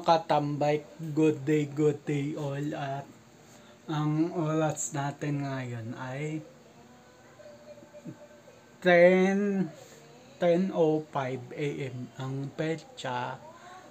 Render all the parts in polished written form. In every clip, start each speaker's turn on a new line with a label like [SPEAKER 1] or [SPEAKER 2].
[SPEAKER 1] katambay, good day all, at ang oras natin ngayon ay 10:05 AM. Ang petsa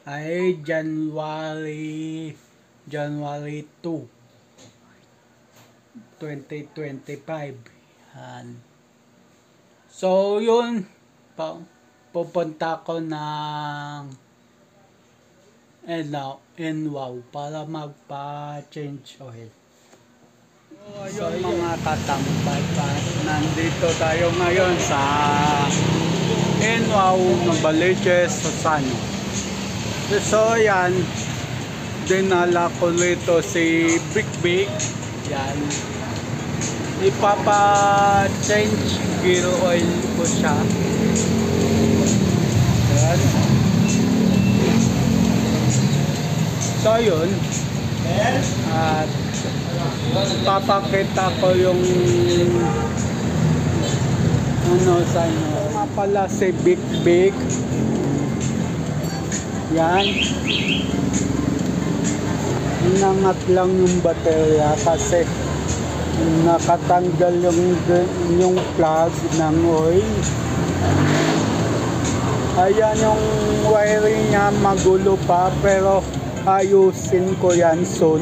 [SPEAKER 1] ay January 2, 2025. Yan. So yun, pupunta ko ng NWOW para magpa-change oil. So ayun mga katambay, nandito tayo ngayon sa NWOW Novaliches, Susano. So yan, dinala ko rito si Big. Yan, ipapa-change gear oil ko siya. Yan. So yun, at papakita ko yung sa inyo. Nga pala si Big. Yan, inangat lang yung baterya kasi nakatanggal yung plug ng oil. Ayan yung wiring niya, magulo pa, pero ayusin ko yan soon.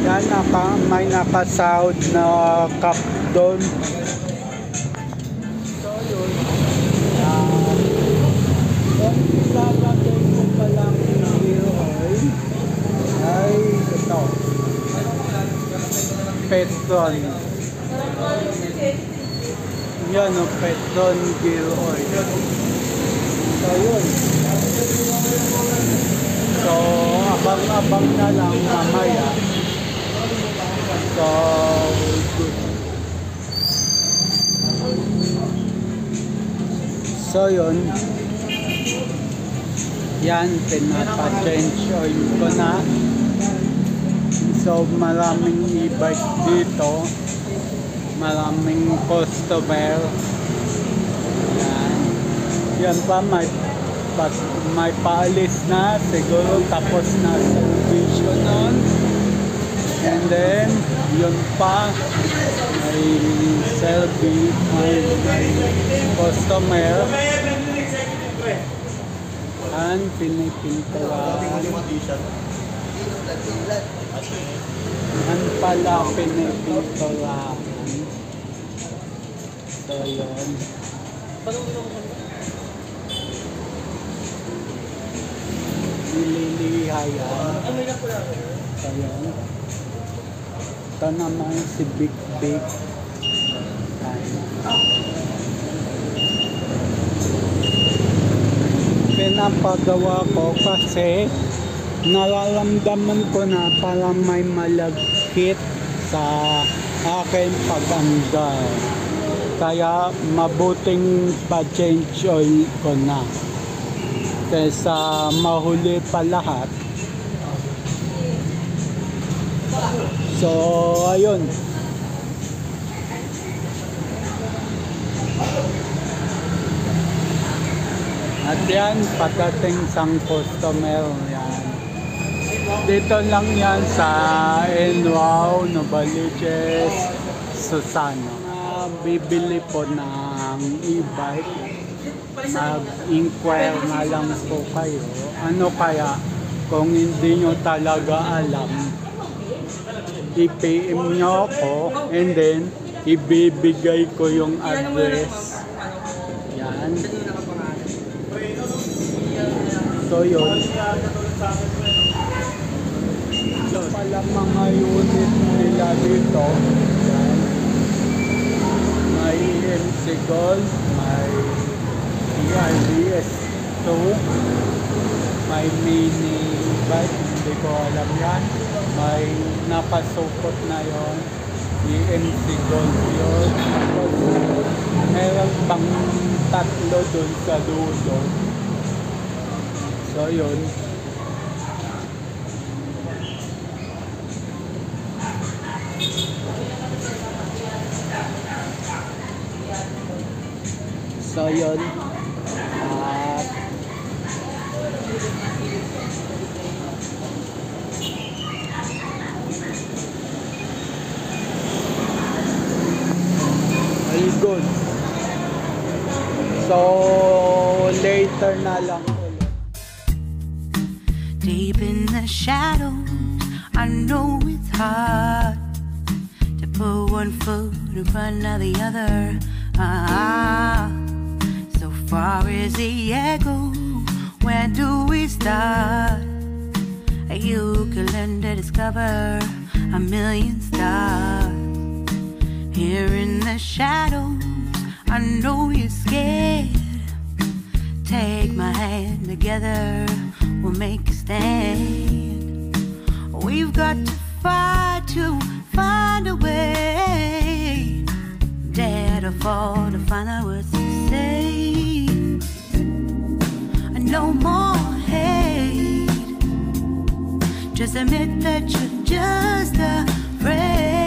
[SPEAKER 1] Yan, may nakasahod na cup doon. So yun, ilalagay ko pa lang yung gear oil ay ito, Petron. Yan o, Petron gear oil. So yun, so abang na lang mamaya. So good. So yun, yan, pinapa-change oil ko na. So maraming e-bike dito, maraming customer. Yan pa, may paalis na, siguro tapos na servisyo nun. And then, yun pa, may service, may customer. And pinipintuan. Yan pala, pinipintuan. So yun. Nililihayan. So yun. Ito naman si Big. Pinapagawa ko kasi nararamdaman ko na parang may malagkit sa aking pag-andar. Kaya mabuting pa-change oil ko na kaysa mahuli pa lahat. So ayun, at yan, pagdating sang customer. Yan, dito lang yan sa NWOW Novaliches, Susano. Bibili po ng e-bike, mag-inquire na lang po kayo. Ano kaya, kung hindi nyo talaga alam, i-PM nyo ako and then ibibigay ko yung address. Yan. So yun, so pala mga unit nila dito. Yan. May MC Gold, may ERDS 2, may mini bike, hindi ko alam yan. May napasupot na yon, EMC Gold yun. Tapos meron pang tatlo dun sa dulo. So yun, goods. So, later na lang ulit.
[SPEAKER 2] Deep in the shadows, I know it's hard to put one foot in front of the other. So far as the echo, where do we start? You can learn to discover a million stars. Here in the shadows, I know you're scared. Take my hand, together we'll make a stand. We've got to fight to find a way. Dare to fall to find out what to say. No more hate. Just admit that you're just afraid.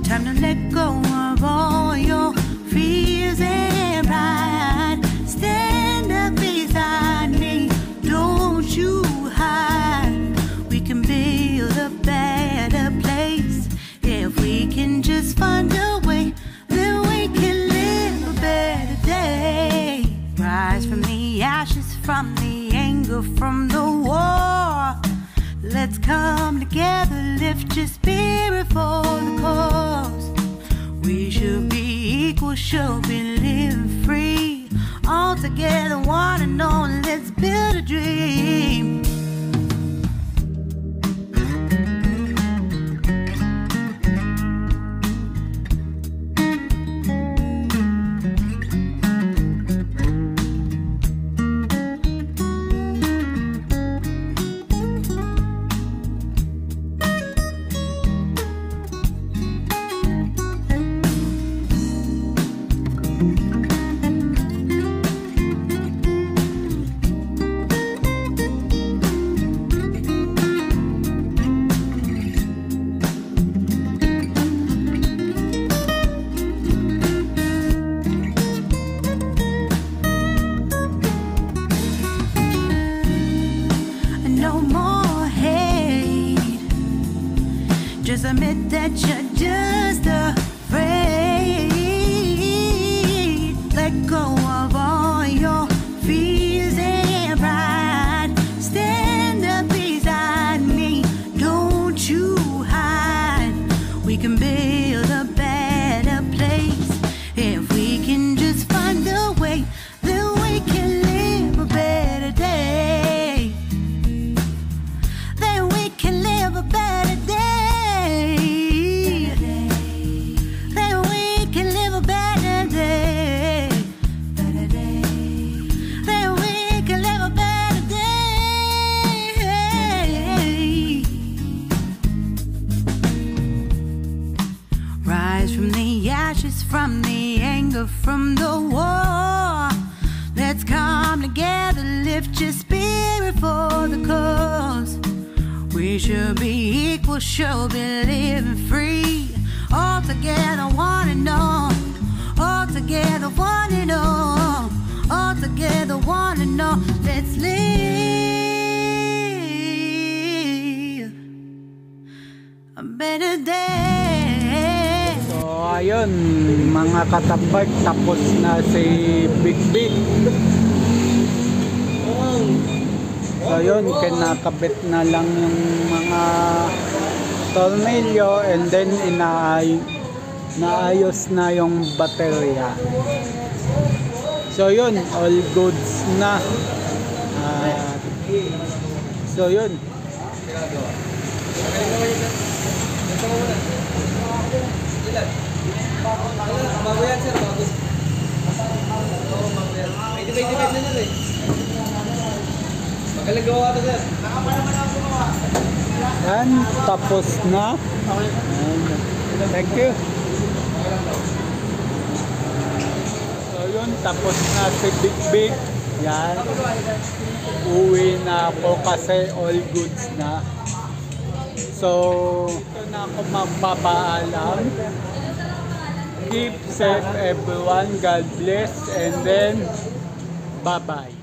[SPEAKER 2] Time to let go of all your fears and pride. Stand up beside me, don't you hide. We can build a better place. If we can just find a way, then we can live a better day. Rise from the ashes, from the anger, from the war. Let's come together, lift your spirit for the cause. We should be equal, should be living free. All together, one and all, let's build a dream. Just admit that you're just afraid. Let go of all your fears and pride. Stand up beside me, don't you hide. We can build a better place. If we can just find a way, then we can live a better day. Then we can live a better day. From the ashes, from the anger, from the war. Let's come together, lift your spirit for the cause. We should be equal, should be living free. All together, one and all. All together, one and all. All together, one and all. Let's live a better day.
[SPEAKER 1] So ayun mga katambag, tapos na si Big Big. So yun, kinakabit na lang yung mga tornilyo and then naayos na yung baterya. So yun, all goods na. So yun.
[SPEAKER 3] Bago yan sir, bago. May debate na sir eh. Magaling gawa ka sir.
[SPEAKER 1] Yan, tapos na. Thank you. So yun, tapos na si Big Big. Yan. Uwi na ako kasi all goods na. So, ito na ako magpapaalam. Keep safe everyone. God bless. And then, bye-bye.